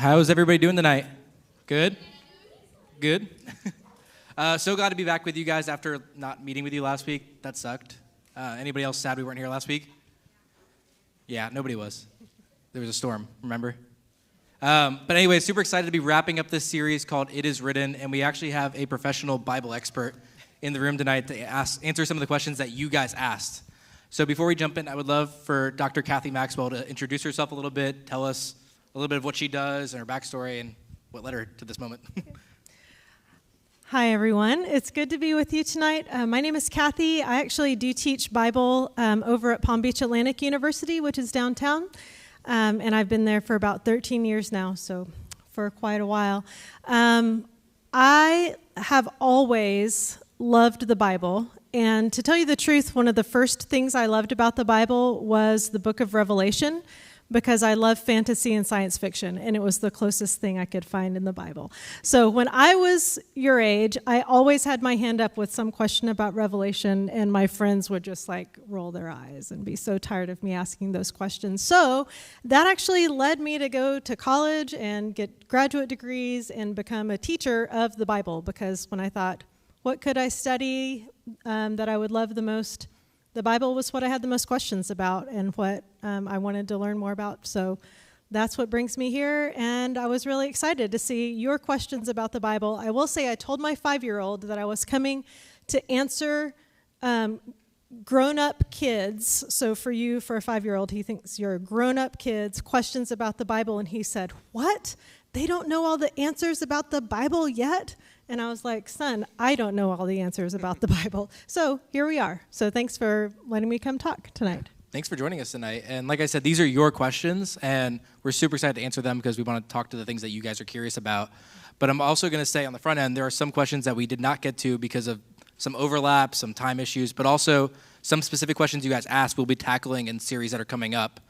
How's everybody doing tonight? Good? Good? So glad to be back with you guys after not meeting with you last week. That sucked. Anybody else sad we weren't here last week? Yeah, nobody was. There was a storm, remember? But anyway, super excited to be wrapping up this series called It Is Written, and we actually have a professional Bible expert in the room tonight to answer some of the questions that you guys asked. So before we jump in, I would love for Dr. Kathy Maxwell to introduce herself a little bit, tell us a little bit of what she does and her backstory and what led her to this moment. Hi, everyone. It's good to be with you tonight. My name is Kathy. I actually do teach Bible over at Palm Beach Atlantic University, which is downtown. And I've been there for about 13 years now, so for quite a while. I have always loved the Bible. And to tell you the truth, one of the first things I loved about the Bible was the book of Revelation, because I love fantasy and science fiction, and it was the closest thing I could find in the Bible. So when I was your age, I always had my hand up with some question about Revelation, and my friends would just like roll their eyes and be so tired of me asking those questions. So that actually led me to go to college and get graduate degrees and become a teacher of the Bible, because when I thought, what could I study that I would love the most? The Bible was what I had the most questions about and what I wanted to learn more about. So that's what brings me here, and I was really excited to see your questions about the Bible. I will say I told my 5-year-old that I was coming to answer grown-up kids. So for you, for a 5-year-old, he thinks you're grown-up kids, questions about the Bible, and he said, "What? They don't know all the answers about the Bible yet?" And I was like, "Son, I don't know all the answers about the Bible." So here we are. So thanks for letting me come talk tonight. Thanks for joining us tonight. And like I said, these are your questions, and we're super excited to answer them because we want to talk to the things that you guys are curious about. But I'm also going to say on the front end, there are some questions that we did not get to because of some overlap, some time issues, but also some specific questions you guys asked we'll be tackling in series that are coming up.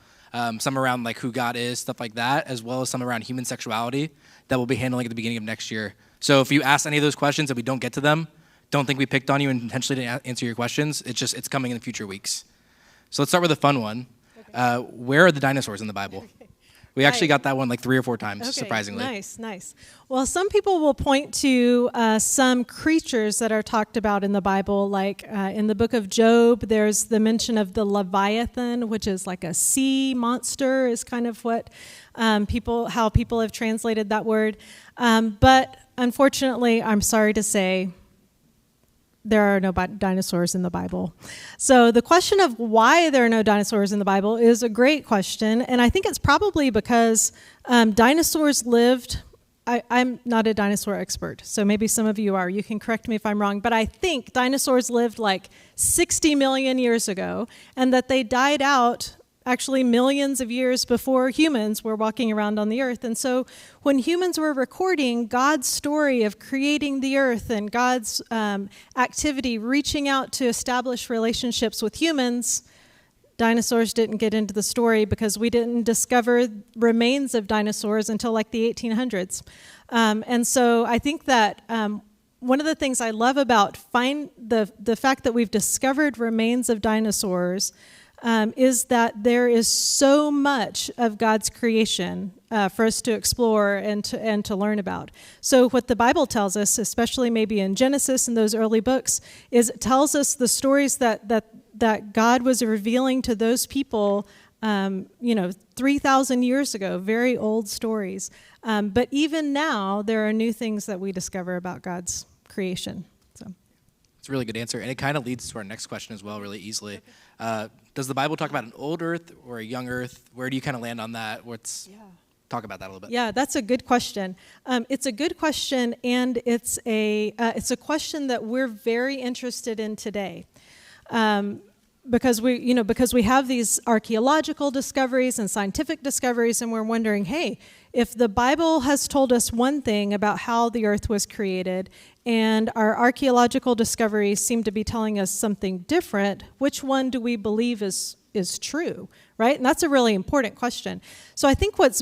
Some around like who God is, stuff like that, as well as some around human sexuality that we'll be handling at the beginning of next year. So if you ask any of those questions and we don't get to them, don't think we picked on you and intentionally didn't answer your questions. It's coming in the future weeks. So let's start with a fun one. Okay. Where are the dinosaurs in the Bible? We actually got that one like 3 or 4 times, surprisingly. Nice. Well, some people will point to some creatures that are talked about in the Bible, like in the book of Job, there's the mention of the Leviathan, which is like a sea monster, is kind of what how people have translated that word. But unfortunately, I'm sorry to say, there are no dinosaurs in the Bible. So the question of why there are no dinosaurs in the Bible is a great question, and I think it's probably because dinosaurs lived. I'm not a dinosaur expert, so maybe some of you are. You can correct me if I'm wrong, but I think dinosaurs lived like 60 million years ago, and that they died out actually millions of years before humans were walking around on the earth. And so when humans were recording God's story of creating the earth and God's activity reaching out to establish relationships with humans, dinosaurs didn't get into the story because we didn't discover remains of dinosaurs until like the 1800s. And so I think that one of the things I love about the fact that we've discovered remains of dinosaurs is that there is so much of God's creation for us to explore and to learn about. So what the Bible tells us, especially maybe in Genesis and those early books, is it tells us the stories that God was revealing to those people, 3,000 years ago, very old stories. But even now, there are new things that we discover about God's creation. So. It's a really good answer, and it kind of leads to our next question as well really easily. Does the Bible talk about an old earth or a young earth? Where do you kind of land on that? Talk about that a little bit. Yeah, that's a good question. It's a good question, and it's a question that we're very interested in today. Because we have these archaeological discoveries and scientific discoveries, and we're wondering, hey, if the Bible has told us one thing about how the earth was created, and our archaeological discoveries seem to be telling us something different, which one do we believe is true, right? And that's a really important question. So I think what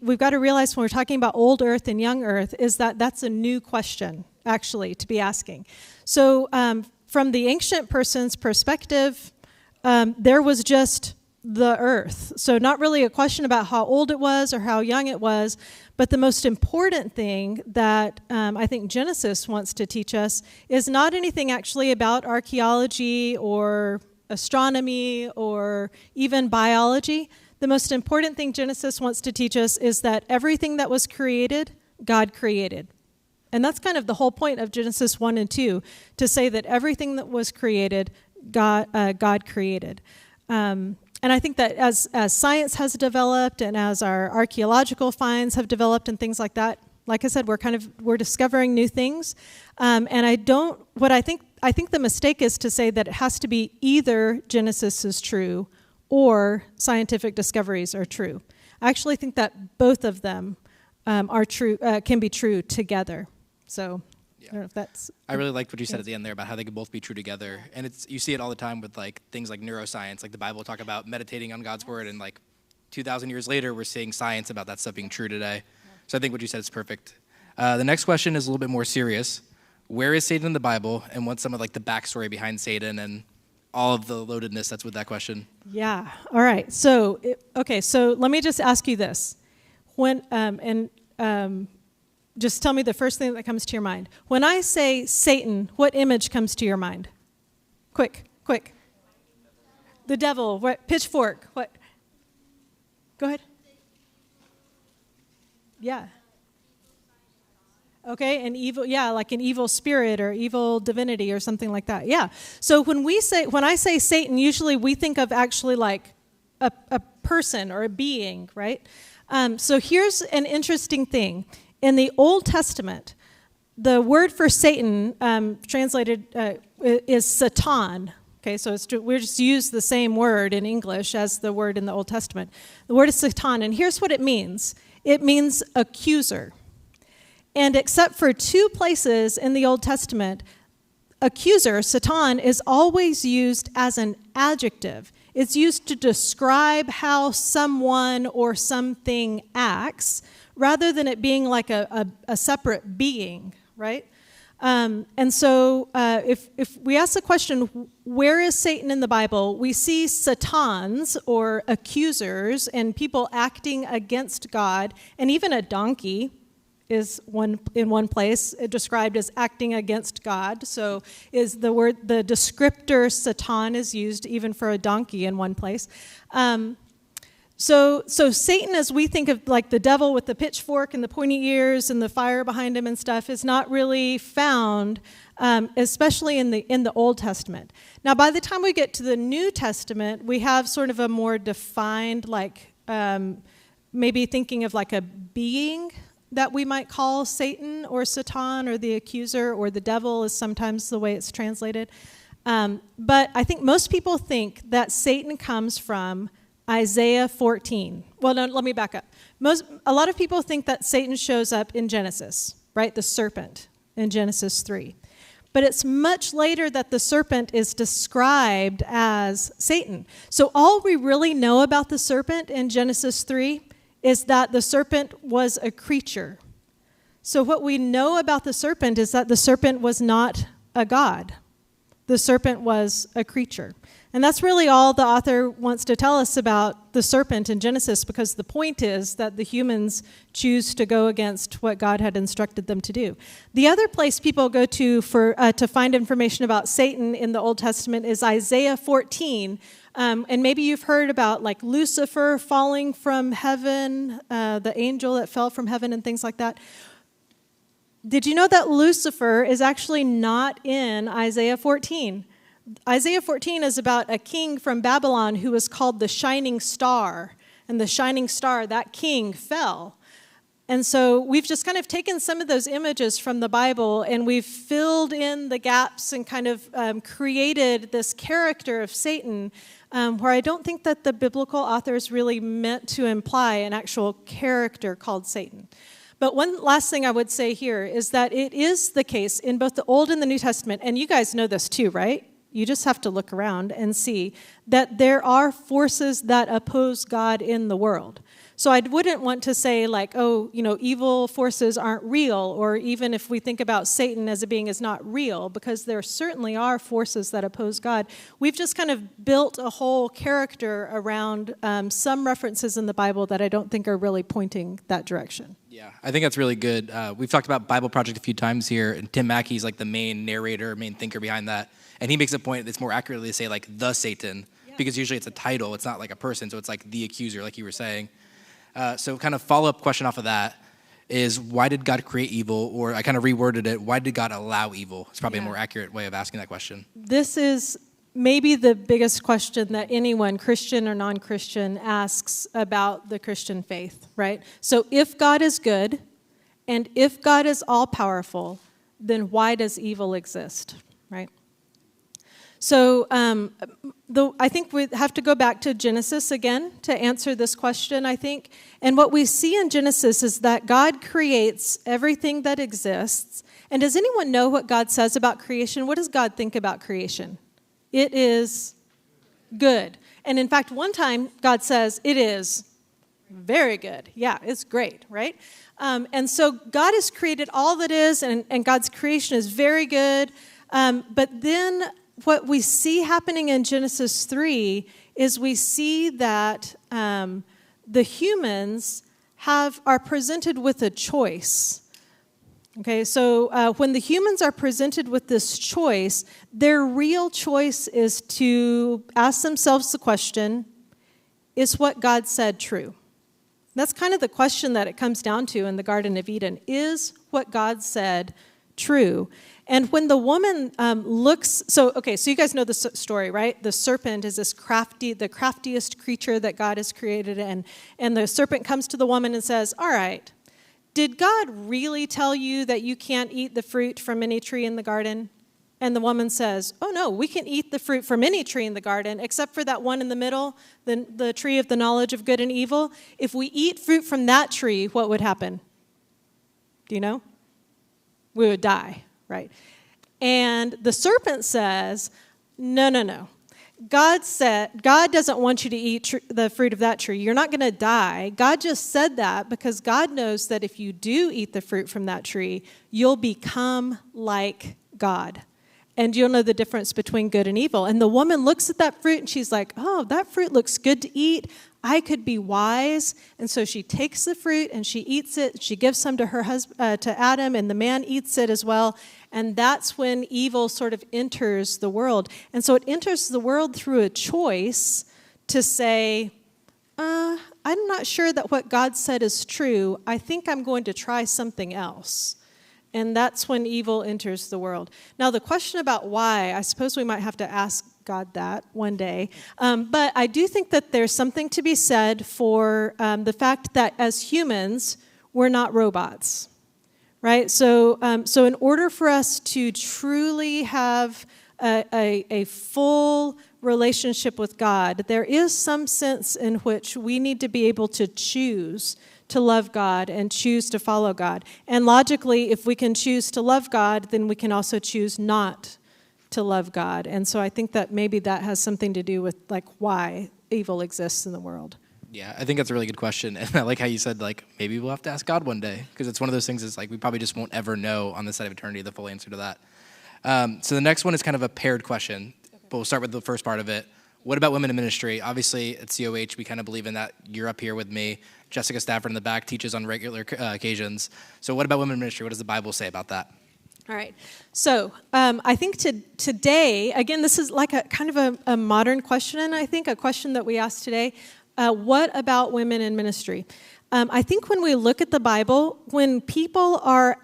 we've got to realize when we're talking about old earth and young earth is that that's a new question, actually, to be asking. So from the ancient person's perspective, there was just the earth. So not really a question about how old it was or how young it was, but the most important thing that I think Genesis wants to teach us is not anything actually about archaeology or astronomy or even biology. The most important thing Genesis wants to teach us is that everything that was created, God created. And that's kind of the whole point of Genesis 1 and 2, to say that everything that was created, God created. And I think that as science has developed and as our archaeological finds have developed and things like that, like I said, we're discovering new things. And I think the mistake is to say that it has to be either Genesis is true or scientific discoveries are true. I actually think that both of them are true, can be true together. So I don't know if that's... I really liked what you said at the end there about how they can both be true together. And you see it all the time with like things like neuroscience, like the Bible will talk about meditating on God's word, and like 2,000 years later, we're seeing science about that stuff being true today. So I think what you said is perfect. The next question is a little bit more serious. Where is Satan in the Bible, and what's some of like the backstory behind Satan and all of the loadedness that's with that question? Yeah. All right. So, so let me just ask you this. Just tell me the first thing that comes to your mind. When I say Satan, what image comes to your mind? Quick. The devil, what? Pitchfork, what? Go ahead. Yeah. Okay, an evil, like an evil spirit or evil divinity or something like that. Yeah. So when I say Satan, usually we think of actually like a person or a being, right? So here's an interesting thing. In the Old Testament, the word for Satan translated is Satan. Okay, so we just use the same word in English as the word in the Old Testament. The word is Satan, and here's what it means. It means accuser. And except for 2 places in the Old Testament, accuser, Satan, is always used as an adjective. It's used to describe how someone or something acts, rather than it being like a separate being, right? And so if we ask the question, where is Satan in the Bible, we see Satans or accusers and people acting against God, and even a donkey is in one place described as acting against God. So is the descriptor Satan is used even for a donkey in one place. So Satan, as we think of like the devil with the pitchfork and the pointy ears and the fire behind him and stuff, is not really found, especially in the Old Testament. Now, by the time we get to the New Testament, we have sort of a more defined, like maybe thinking of like a being that we might call Satan or Satan or the accuser, or the devil is sometimes the way it's translated. But I think most people think that Satan comes from Isaiah 14. Well, no, let me back up. A lot of people think that Satan shows up in Genesis, right? The serpent in Genesis 3. But it's much later that the serpent is described as Satan. So all we really know about the serpent in Genesis 3 is that the serpent was a creature. So what we know about the serpent is that the serpent was not a god. The serpent was a creature. And that's really all the author wants to tell us about the serpent in Genesis, because the point is that the humans choose to go against what God had instructed them to do. The other place people go to to find information about Satan in the Old Testament is Isaiah 14. And maybe you've heard about like Lucifer falling from heaven, the angel that fell from heaven and things like that. Did you know that Lucifer is actually not in Isaiah 14? Isaiah 14 is about a king from Babylon who was called the Shining Star. And the Shining Star, that king, fell. And so we've just kind of taken some of those images from the Bible and we've filled in the gaps and kind of created this character of Satan, where I don't think that the biblical authors really meant to imply an actual character called Satan. But one last thing I would say here is that it is the case in both the Old and the New Testament, and you guys know this too, right? You just have to look around and see that there are forces that oppose God in the world. So I wouldn't want to say like, oh, evil forces aren't real, or even if we think about Satan as a being is not real, because there certainly are forces that oppose God. We've just kind of built a whole character around some references in the Bible that I don't think are really pointing that direction. Yeah, I think that's really good. We've talked about Bible Project a few times here, and Tim Mackey's like the main narrator, main thinker behind that. And he makes a point that's more accurately to say like the Satan, because usually it's a title, it's not like a person, so it's like the accuser, like you were saying. So kind of follow-up question off of that is, why did God create evil? Or I kind of reworded it, why did God allow evil? It's probably a more accurate way of asking that question. This is maybe the biggest question that anyone, Christian or non-Christian, asks about the Christian faith, right? So if God is good, and if God is all-powerful, then why does evil exist, right? So I think we have to go back to Genesis again to answer this question, I think. And what we see in Genesis is that God creates everything that exists. And does anyone know what God says about creation? What does God think about creation? It is good. And in fact, one time God says, it is very good. Yeah, it's great, right? And so God has created all that is, and God's creation is very good. But then what we see happening in Genesis 3 is we see that the humans are presented with a choice. Okay, so when the humans are presented with this choice, their real choice is to ask themselves the question, is what God said true? That's kind of the question that it comes down to in the Garden of Eden. Is what God said true? And when the woman so you guys know the story, right? The serpent is the craftiest creature that God has created, and the serpent comes to the woman and says, all right, did God really tell you that you can't eat the fruit from any tree in the garden? And the woman says, oh no, we can eat the fruit from any tree in the garden, except for that one in the middle, the tree of the knowledge of good and evil. If we eat fruit from that tree, what would happen? Do you know? We would die. Right. And the serpent says, no. God doesn't want you to eat the fruit of that tree. You're not going to die. God just said that because God knows that if you do eat the fruit from that tree, you'll become like God. And you'll know the difference between good and evil. And the woman looks at that fruit and she's like, oh, that fruit looks good to eat. I could be wise. And so she takes the fruit and she eats it. She gives some to her husband, to Adam, and the man eats it as well. And that's when evil sort of enters the world. And so it enters the world through a choice to say, I'm not sure that what God said is true. I think I'm going to try something else. And that's when evil enters the world. Now, the question about why, I suppose we might have to ask God that one day. But I do think that there's something to be said for the fact that as humans, we're not robots, right? So in order for us to truly have a full relationship with God, there is some sense in which we need to be able to choose to love God and choose to follow God. And logically, if we can choose to love God, then we can also choose not to love God. And so I think that maybe that has something to do with like why evil exists in the world. Yeah, I think that's a really good question. And I like how you said, like, maybe we'll have to ask God one day, because it's one of those things is like we probably just won't ever know on this side of eternity the full answer to that. So the next one is kind of a paired question, but we'll start with the first part of it. What about women in ministry? Obviously, at COH, we kind of believe in that. You're up here with me. Jessica Stafford in the back teaches on regular occasions. So what about women in ministry? What does the Bible say about that? All right. So I think today, again, this is like a kind of a modern question, and I think a question that we ask today. What about women in ministry? I think when we look at the Bible, when people are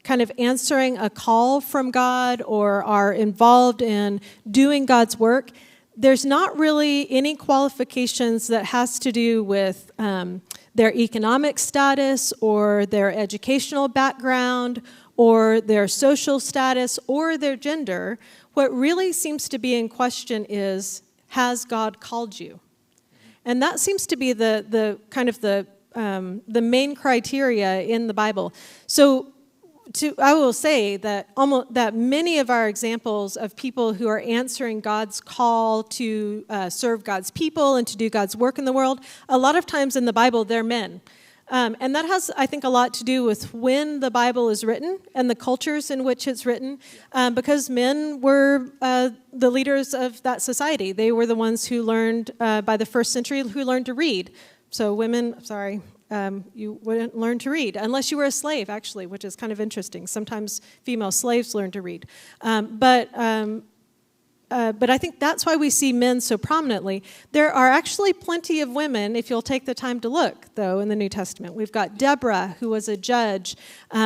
kind of answering a call from God or are involved in doing God's work, there's not really any qualifications that has to do with their economic status or their educational background or their social status or their gender. What really seems to be in question is, has God called you? And that seems to be the kind of the main criteria in the Bible. So I will say that many of our examples of people who are answering God's call to serve God's people and to do God's work in the world, a lot of times in the Bible, they're men. And that has, I think, a lot to do with when the Bible is written and the cultures in which it's written, because men were the leaders of that society. They were the ones who learned, by the first century, who learned to read. So women, you wouldn't learn to read unless you were a slave, actually, which is kind of interesting. Sometimes female slaves learn to read. But I think that's why we see men so prominently. There are actually plenty of women, if you'll take the time to look, though, in the New Testament. We've got Deborah, who was a judge.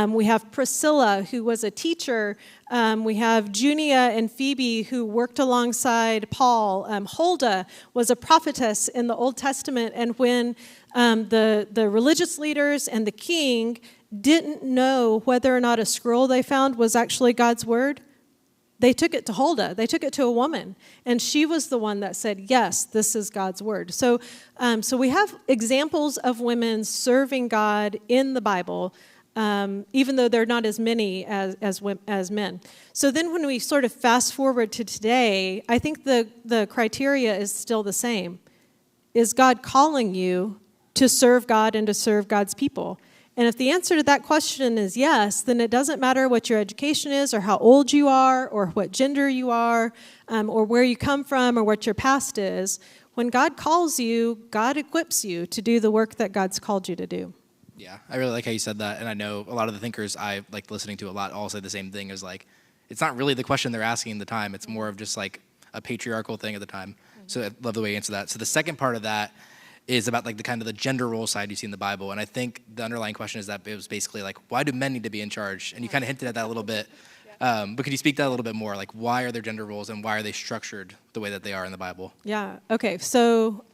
We have Priscilla, who was a teacher. We have Junia and Phoebe, who worked alongside Paul. Huldah was a prophetess in the Old Testament. And when the religious leaders and the king didn't know whether or not a scroll they found was actually God's word, they took it to Huldah. They took it to a woman, and she was the one that said, yes, this is God's word. So we have examples of women serving God in the Bible, even though they're not as many as men. So then when we sort of fast forward to today, I think the criteria is still the same. Is God calling you to serve God and to serve God's people? And if the answer to that question is yes, then it doesn't matter what your education is or how old you are or what gender you are or where you come from or what your past is. When God calls you, God equips you to do the work that God's called you to do. Yeah, I really like how you said that. And I know a lot of the thinkers I like listening to a lot all say the same thing, is like, it's not really the question they're asking at the time. It's more of just like a patriarchal thing at the time. Mm-hmm. So I love the way you answer that. So the second part of that is about like the kind of the gender role side you see in the Bible. And I think the underlying question is that it was basically like, why do men need to be in charge? And you kind of hinted at that a little bit. But could you speak to that a little bit more? Like, why are there gender roles and why are they structured the way that they are in the Bible? Yeah, okay. So,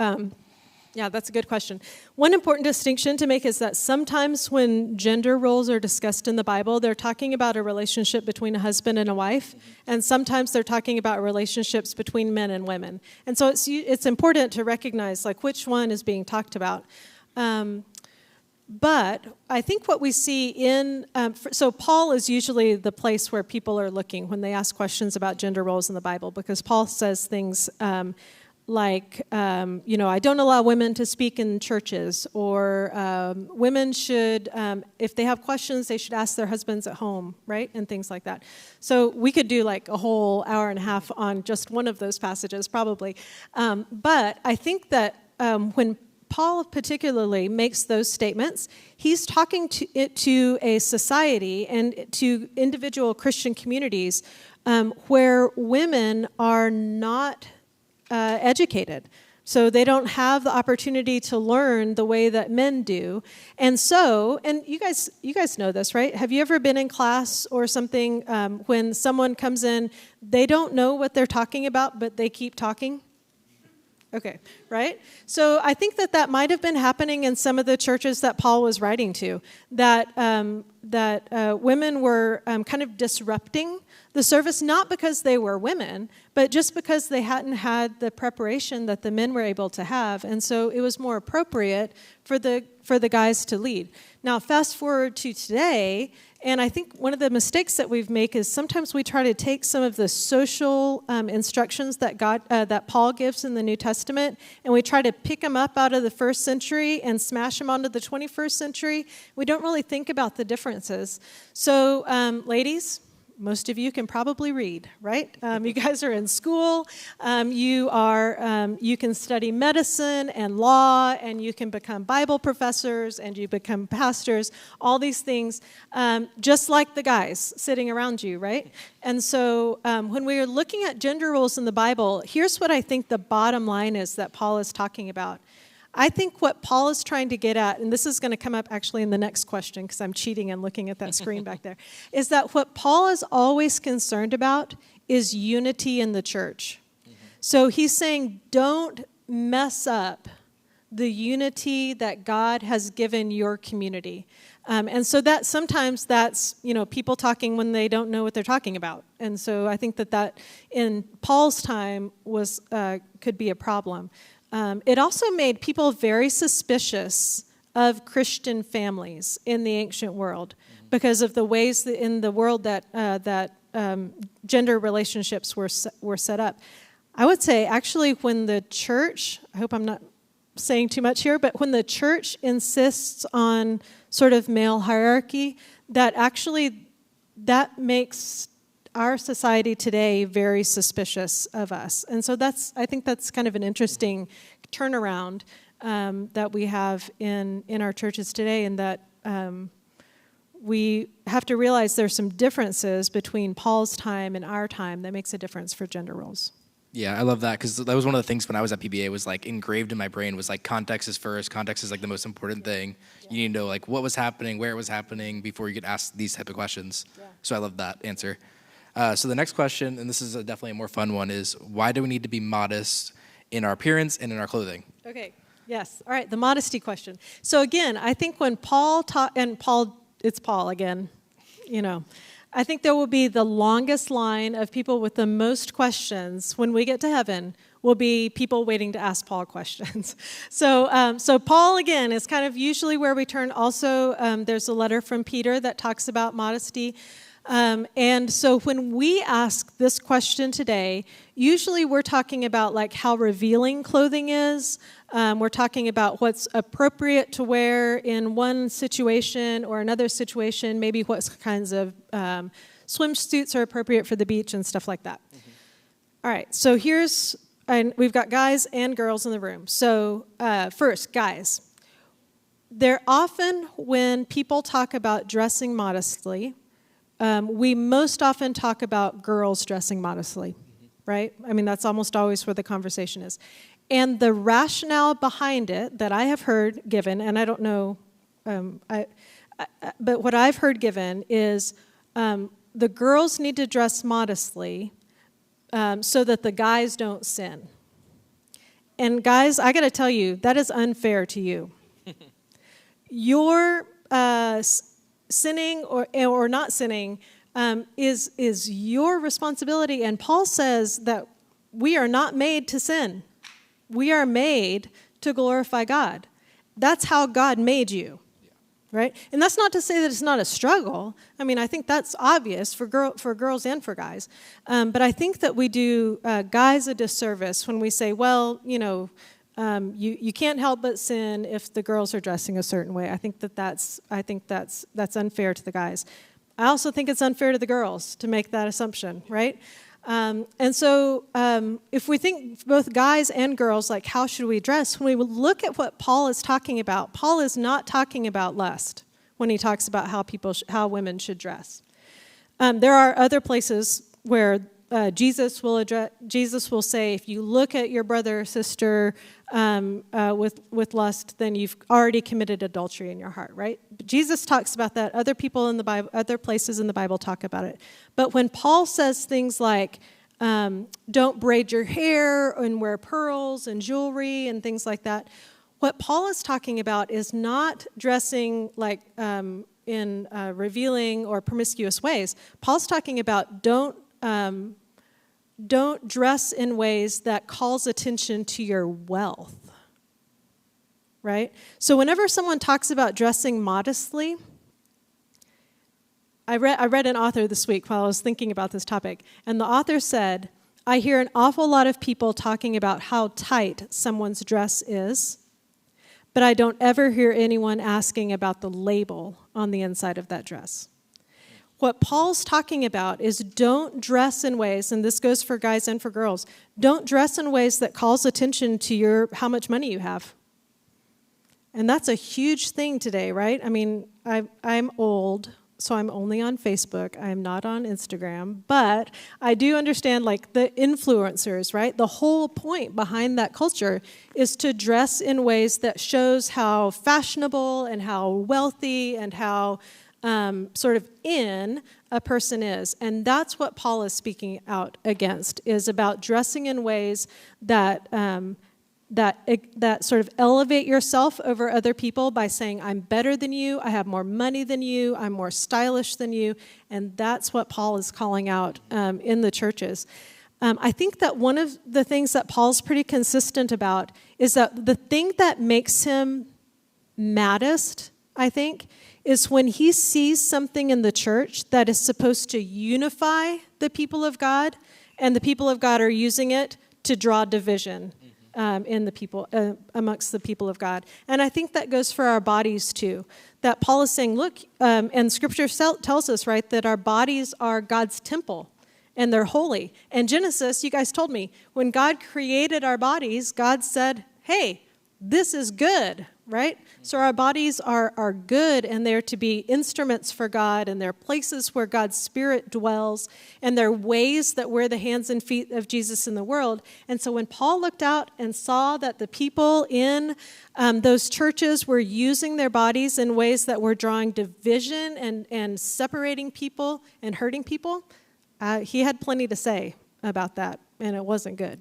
that's a good question. One important distinction to make is that sometimes when gender roles are discussed in the Bible, they're talking about a relationship between a husband and a wife, and sometimes they're talking about relationships between men and women. And so it's important to recognize like which one is being talked about. But I think what we see so Paul is usually the place where people are looking when they ask questions about gender roles in the Bible, because Paul says things like, I don't allow women to speak in churches, or women should, if they have questions, they should ask their husbands at home, right? And things like that. So we could do like a whole hour and a half on just one of those passages, probably. But I think that when Paul particularly makes those statements, he's talking to a society and to individual Christian communities where women are not educated. So they don't have the opportunity to learn the way that men do. And you guys know this, right? Have you ever been in class or something when someone comes in, they don't know what they're talking about, but they keep talking? Okay, right? So I think that might have been happening in some of the churches that Paul was writing to, that women were kind of disrupting the service, not because they were women, but just because they hadn't had the preparation that the men were able to have. And so it was more appropriate for the guys to lead. Now, fast forward to today, and I think one of the mistakes that we've made is sometimes we try to take some of the social instructions that Paul gives in the New Testament, and we try to pick them up out of the first century and smash them onto the 21st century. We don't really think about the differences. So, ladies, most of you can probably read, right? You guys are in school. You can study medicine and law, and you can become Bible professors, and you become pastors. All these things, just like the guys sitting around you, right? And so, when we are looking at gender roles in the Bible, here's what I think the bottom line is that Paul is talking about. I think what Paul is trying to get at, and this is going to come up actually in the next question because I'm cheating and looking at that screen back there, is that what Paul is always concerned about is unity in the church. Mm-hmm. So he's saying, don't mess up the unity that God has given your community. And so that sometimes that's, people talking when they don't know what they're talking about. And so I think that in Paul's time could be a problem. It also made people very suspicious of Christian families in the ancient world because of the ways that in the world that gender relationships were set up. I would say, actually, when the church, I hope I'm not saying too much here, but when the church insists on sort of male hierarchy, that makes our society today very suspicious of us. And so I think that's kind of an interesting turnaround that we have in our churches today, and that we have to realize there's some differences between Paul's time and our time that makes a difference for gender roles. Yeah, I love that, because that was one of the things when I was at PBA was like engraved in my brain was like context is first. Context is like the most important thing. Yeah. You need to know like what was happening, where it was happening before you could ask these type of questions. Yeah. So I love that answer. So the next question, and this is definitely a more fun one, is why do we need to be modest in our appearance and in our clothing? Okay, yes. All right, the modesty question. So again, I think when Paul taught, and it's Paul again, I think there will be the longest line of people with the most questions when we get to heaven will be people waiting to ask Paul questions. So Paul, again, is kind of usually where we turn. Also, there's a letter from Peter that talks about modesty. And so when we ask this question today, usually we're talking about like how revealing clothing is. We're talking about what's appropriate to wear in one situation or another situation, maybe what kinds of swimsuits are appropriate for the beach and stuff like that. Mm-hmm. All right, so and we've got guys and girls in the room. So first, guys. They're often, when people talk about dressing modestly, we most often talk about girls dressing modestly, right? I mean, that's almost always where the conversation is. And the rationale behind it that I have heard given, and I don't know, but what I've heard given is the girls need to dress modestly so that the guys don't sin. And guys, I got to tell you, that is unfair to you. Your sinning or not sinning is your responsibility. And Paul says that we are not made to sin. We are made to glorify God. That's how God made you, right? And that's not to say that it's not a struggle. I mean, I think that's obvious for girls and for guys. But I think that we do guys a disservice when we say, well, you can't help but sin if the girls are dressing a certain way. I think that's unfair to the guys. I also think it's unfair to the girls to make that assumption, right? And so if we think both guys and girls, like how should we dress, when we look at what Paul is talking about, Paul is not talking about lust when he talks about how women should dress. There are other places where Jesus will say, if you look at your brother or sister with lust, then you've already committed adultery in your heart, right? But Jesus talks about that. Other people in the Bible, other places in the Bible talk about it. But when Paul says things like, don't braid your hair and wear pearls and jewelry and things like that, what Paul is talking about is not dressing like in revealing or promiscuous ways. Paul's talking about don't dress in ways that calls attention to your wealth, right? So whenever someone talks about dressing modestly, I read an author this week while I was thinking about this topic, and the author said, I hear an awful lot of people talking about how tight someone's dress is, but I don't ever hear anyone asking about the label on the inside of that dress. What Paul's talking about is don't dress in ways, and this goes for guys and for girls, don't dress in ways that calls attention to how much money you have. And that's a huge thing today, right? I mean, I'm old, so I'm only on Facebook. I'm not on Instagram. But I do understand, like, the influencers, right? The whole point behind that culture is to dress in ways that shows how fashionable and how wealthy and how sort of in a person is. And that's what Paul is speaking out against, is about dressing in ways that sort of elevate yourself over other people by saying, I'm better than you, I have more money than you, I'm more stylish than you. And that's what Paul is calling out in the churches. I think that one of the things that Paul's pretty consistent about is that the thing that makes him maddest, I think, is when he sees something in the church that is supposed to unify the people of God, and the people of God are using it to draw division in the people amongst the people of God. And I think that goes for our bodies too. That Paul is saying, look, and Scripture tells us, right, that our bodies are God's temple, and they're holy. And Genesis, you guys told me, when God created our bodies, God said, hey, this is good, right? So our bodies are good, and they're to be instruments for God, and they're places where God's Spirit dwells, and they're ways that we're the hands and feet of Jesus in the world. And so when Paul looked out and saw that the people in those churches were using their bodies in ways that were drawing division and separating people and hurting people, he had plenty to say about that, and it wasn't good.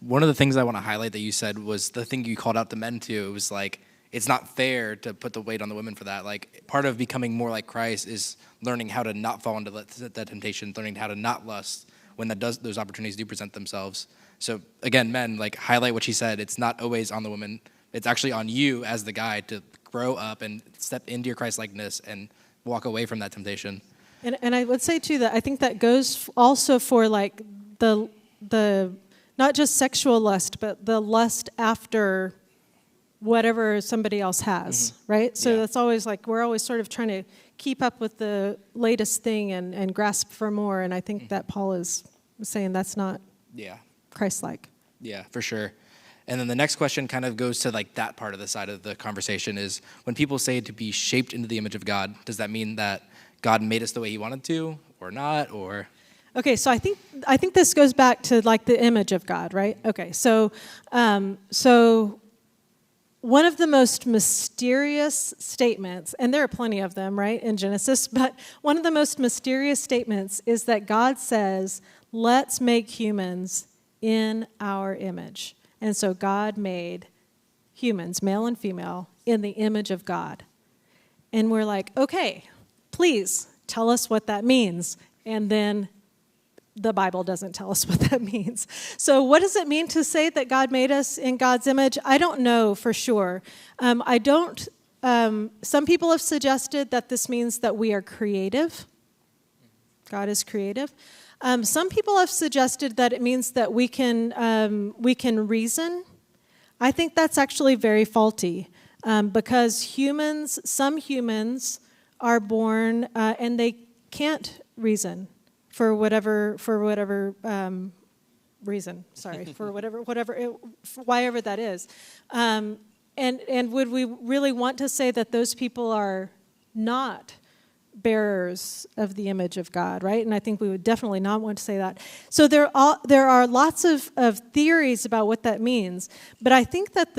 One of the things I want to highlight that you said was the thing you called out the men to. It was like, it's not fair to put the weight on the women for that. Like, part of becoming more like Christ is learning how to not fall into that temptation, learning how to not lust when those opportunities do present themselves. So again, men, like, highlight what she said. It's not always on the woman. It's actually on you as the guy to grow up and step into your Christ-likeness and walk away from that temptation. And I would say too that I think that goes also for like the not just sexual lust, but the lust after whatever somebody else has, right? So that's always like, we're always sort of trying to keep up with the latest thing and grasp for more. And I think that Paul is saying that's not Christ-like. Yeah, for sure. And then the next question kind of goes to like that part of the side of the conversation is when people say to be shaped into the image of God, does that mean that God made us the way he wanted to or not, or... Okay, so I think this goes back to like the image of God, right? Okay, so one of the most mysterious statements, and there are plenty of them, right, in Genesis, but one of the most mysterious statements is that God says, let's make humans in our image. And so God made humans, male and female, in the image of God. And we're like, okay, please tell us what that means. And then the Bible doesn't tell us what that means. So what does it mean to say that God made us in God's image? I don't know for sure. Some people have suggested that this means that we are creative. God is creative. Some people have suggested that it means that we can reason. I think that's actually very faulty because some humans are born and they can't reason. For whatever reason, whyever that is, and would we really want to say that those people are not bearers of the image of God, right? And I think we would definitely not want to say that. So there are lots of theories about what that means, but I think that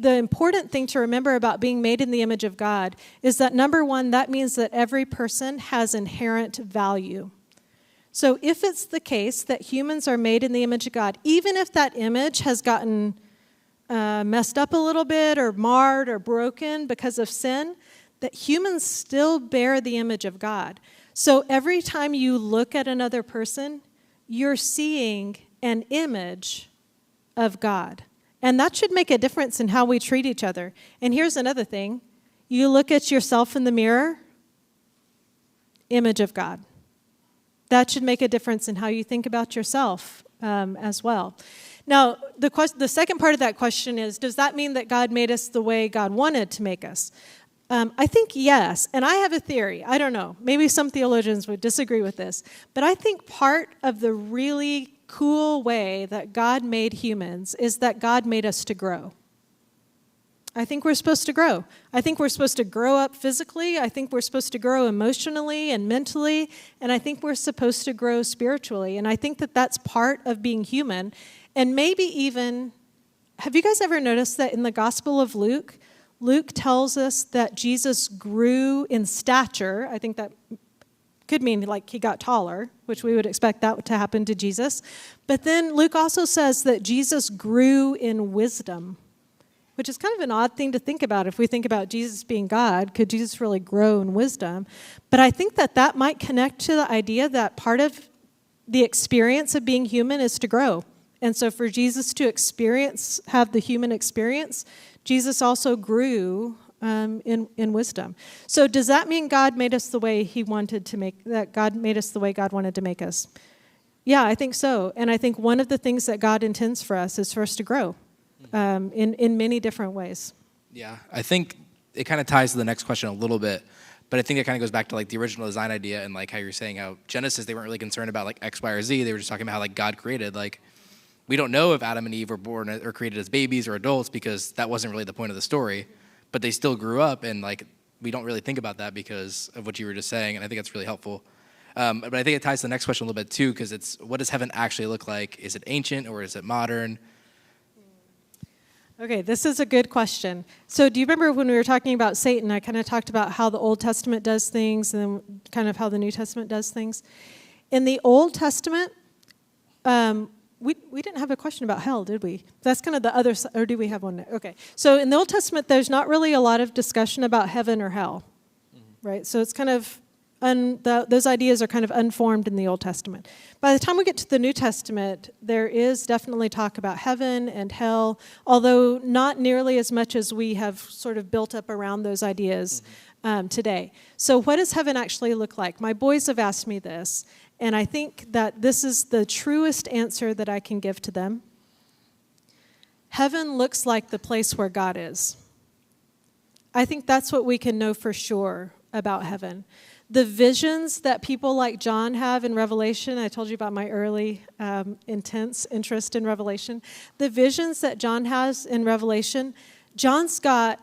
the important thing to remember about being made in the image of God is that, number one, that means that every person has inherent value. So if it's the case that humans are made in the image of God, even if that image has gotten messed up a little bit or marred or broken because of sin, that humans still bear the image of God. So every time you look at another person, you're seeing an image of God. And that should make a difference in how we treat each other. And here's another thing. You look at yourself in the mirror, image of God. That should make a difference in how you think about yourself as well. Now, the second part of that question is, does that mean that God made us the way God wanted to make us? I think yes, and I have a theory. I don't know. Maybe some theologians would disagree with this. But I think part of the really cool way that God made humans is that God made us to grow. I think we're supposed to grow. I think we're supposed to grow up physically. I think we're supposed to grow emotionally and mentally. And I think we're supposed to grow spiritually. And I think that that's part of being human. And maybe even, have you guys ever noticed that in the Gospel of Luke, Luke tells us that Jesus grew in stature. I think that could mean like he got taller, which we would expect that to happen to Jesus. But then Luke also says that Jesus grew in wisdom, which is kind of an odd thing to think about. If we think about Jesus being God, could Jesus really grow in wisdom? But I think that might connect to the idea that part of the experience of being human is to grow And so for Jesus to have the human experience, Jesus also grew in wisdom. So does that mean God made us the way God made us the way God wanted to make us? Yeah, I think so. And I think one of the things that God intends for us is for us to grow in many different ways. Yeah, I think it kind of ties to the next question a little bit, but I think it kind of goes back to like the original design idea and like how you're saying how Genesis, they weren't really concerned about like X, Y, or Z. They were just talking about how like God created. Like we don't know if Adam and Eve were born or created as babies or adults because that wasn't really the point of the story, but they still grew up, and like we don't really think about that because of what you were just saying, and I think that's really helpful. But I think it ties to the next question a little bit too, because it's what does heaven actually look like? Is it ancient or is it modern? Okay, this is a good question. So do you remember when we were talking about Satan, I kind of talked about how the Old Testament does things and then kind of how the New Testament does things? In the Old Testament, we didn't have a question about hell, did we? That's kind of the other side, or do we have one? Okay, so in the Old Testament, there's not really a lot of discussion about heaven or hell, right? So it's kind of, those ideas are kind of unformed in the Old Testament. By the time we get to the New Testament, there is definitely talk about heaven and hell, although not nearly as much as we have sort of built up around those ideas today. So what does heaven actually look like? My boys have asked me this, and I think that this is the truest answer that I can give to them. Heaven looks like the place where God is. I think that's what we can know for sure about heaven. The visions that people like John have in Revelation, I told you about my early intense interest in Revelation. The visions that John has in Revelation, John's got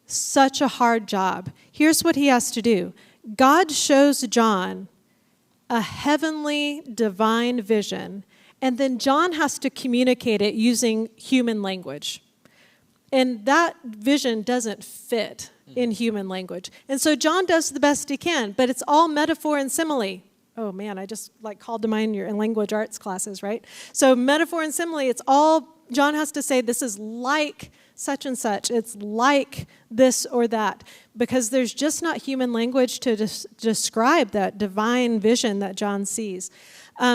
such a hard job. Here's what he has to do. God shows John a heavenly, divine vision, and then John has to communicate it using human language. And that vision doesn't fit in human language. And so John does the best he can, but it's all metaphor and simile. Oh man, I just called to mind your language arts classes, right? So metaphor and simile, it's all, John has to say this is like such and such. It's like this or that, because there's just not human language to describe that divine vision that John sees.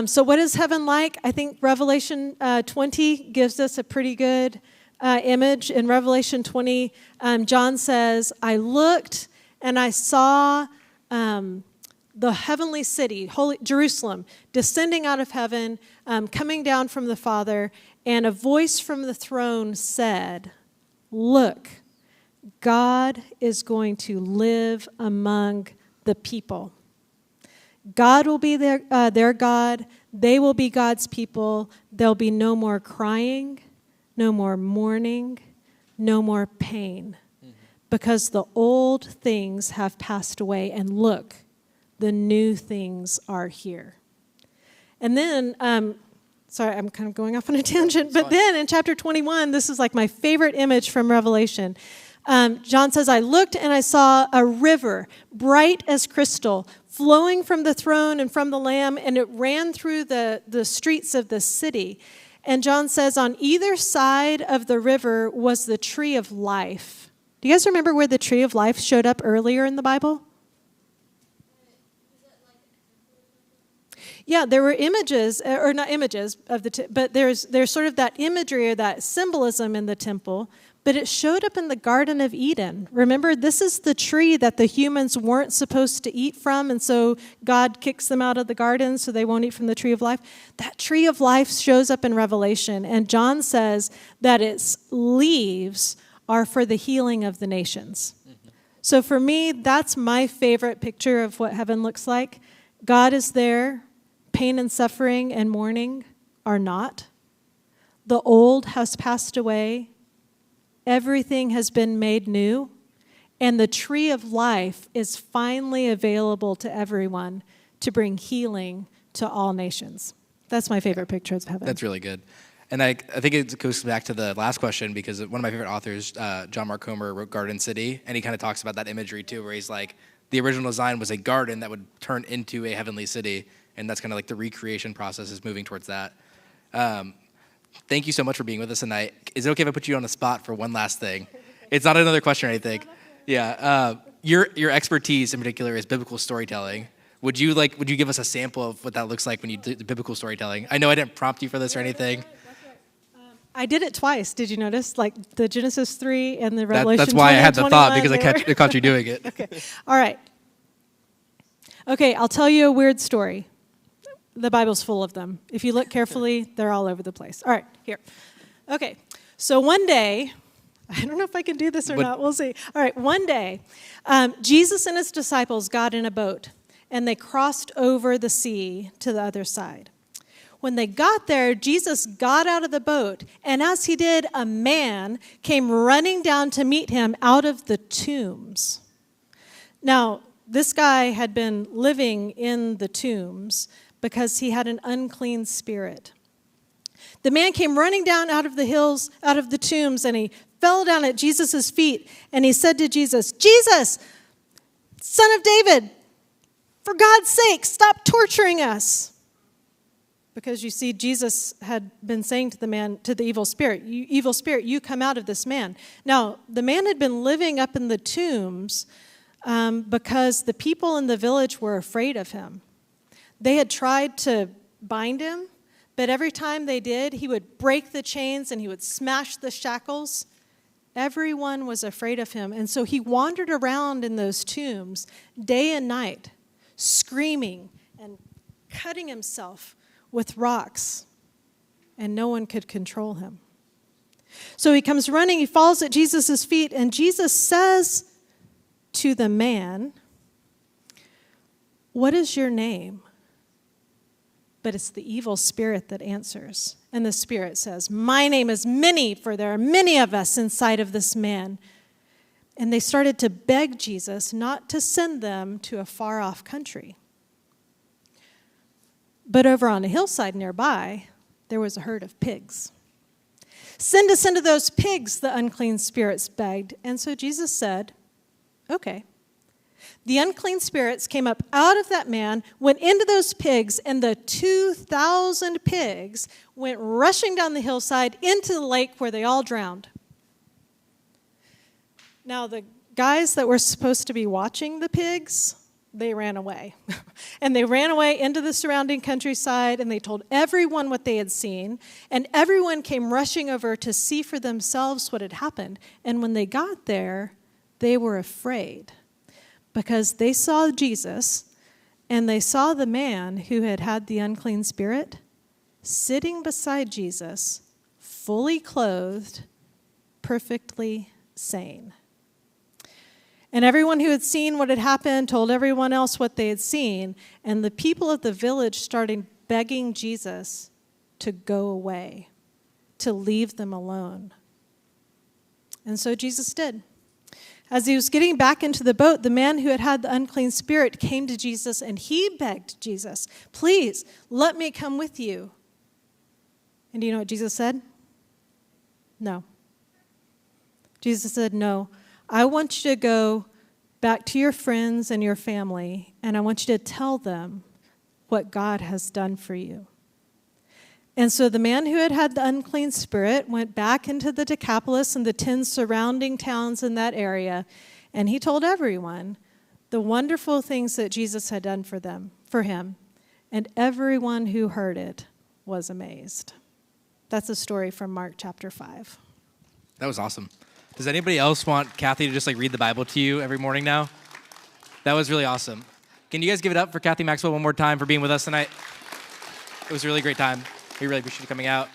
So what is heaven like? I think Revelation 20 gives us a pretty good image. In Revelation 20, John says, I looked and I saw the heavenly city, holy Jerusalem, descending out of heaven, coming down from the Father, and a voice from the throne said, look, God is going to live among the people. God will be their God. They will be God's people. There'll be no more crying, no more mourning, no more pain, because the old things have passed away, and look, the new things are here. And then, sorry, I'm kind of going off on a tangent, but then in chapter 21, this is like my favorite image from Revelation. John says, I looked and I saw a river, bright as crystal, flowing from the throne and from the Lamb, and it ran through the streets of the city. And John says, on either side of the river was the tree of life. Do you guys remember where the tree of life showed up earlier in the Bible? Yeah, there were images, or not images of but there's sort of that imagery or that symbolism in the temple, but it showed up in the Garden of Eden. Remember, this is the tree that the humans weren't supposed to eat from, and so God kicks them out of the garden so they won't eat from the tree of life. That tree of life shows up in Revelation, and John says that its leaves are for the healing of the nations. So for me, that's my favorite picture of what heaven looks like. God is there. Pain and suffering and mourning are not. The old has passed away. Everything has been made new. And the tree of life is finally available to everyone to bring healing to all nations. That's my favorite picture of heaven. That's really good. And I think it goes back to the last question, because one of my favorite authors, John Mark Comer, wrote Garden City, and he kind of talks about that imagery too, where he's like, the original design was a garden that would turn into a heavenly city, and that's kind of like the recreation process is moving towards that. Thank you so much for being with us tonight. Is it okay if I put you on the spot for one last thing? It's not another question or anything. Yeah. Your expertise in particular is biblical storytelling. Would you give us a sample of what that looks like when you do the biblical storytelling? I know I didn't prompt you for this or anything. I did it twice. Did you notice? Like the Genesis 3 and the Revelation 20 That's why I had the thought, because I I caught you doing it. Okay. All right. Okay, I'll tell you a weird story. The Bible's full of them. If you look carefully, they're all over the place. All right, here. Okay, so one day, I don't know if I can do this or not. We'll see. All right, one day, Jesus and his disciples got in a boat, and they crossed over the sea to the other side. When they got there, Jesus got out of the boat, and as he did, a man came running down to meet him out of the tombs. Now, this guy had been living in the tombs because he had an unclean spirit. The man came running down out of the tombs, and he fell down at Jesus' feet, and he said to Jesus, "Jesus, Son of David, for God's sake, stop torturing us." Because you see, Jesus had been saying to the evil spirit, you come out of this man. Now, the man had been living up in the tombs because the people in the village were afraid of him. They had tried to bind him, but every time they did, he would break the chains and he would smash the shackles. Everyone was afraid of him, and so he wandered around in those tombs day and night, screaming and cutting himself with rocks, and no one could control him. So he comes running, he falls at Jesus' feet, and Jesus says to the man, "What is your name?" But it's the evil spirit that answers. And the spirit says, "My name is Many, for there are many of us inside of this man." And they started to beg Jesus not to send them to a far-off country. But over on a hillside nearby, there was a herd of pigs. "Send us into those pigs," the unclean spirits begged. And so Jesus said, "Okay." The unclean spirits came up out of that man, went into those pigs, and the 2,000 pigs went rushing down the hillside into the lake where they all drowned. Now, the guys that were supposed to be watching the pigs, they ran away. And they ran away into the surrounding countryside, and they told everyone what they had seen, and everyone came rushing over to see for themselves what had happened. And when they got there, they were afraid because they saw Jesus, and they saw the man who had had the unclean spirit sitting beside Jesus, fully clothed, perfectly sane. And everyone who had seen what had happened told everyone else what they had seen. And the people of the village started begging Jesus to go away, to leave them alone. And so Jesus did. As he was getting back into the boat, the man who had had the unclean spirit came to Jesus, and he begged Jesus, "Please, let me come with you." And do you know what Jesus said? No. Jesus said, "No. I want you to go back to your friends and your family, and I want you to tell them what God has done for you." And so the man who had had the unclean spirit went back into the Decapolis and the 10 surrounding towns in that area, and he told everyone the wonderful things that Jesus had done for him, and everyone who heard it was amazed. That's a story from Mark chapter 5. That was awesome. Does anybody else want Kathy to just read the Bible to you every morning now? That was really awesome. Can you guys give it up for Kathy Maxwell one more time for being with us tonight? It was a really great time. We really appreciate you coming out.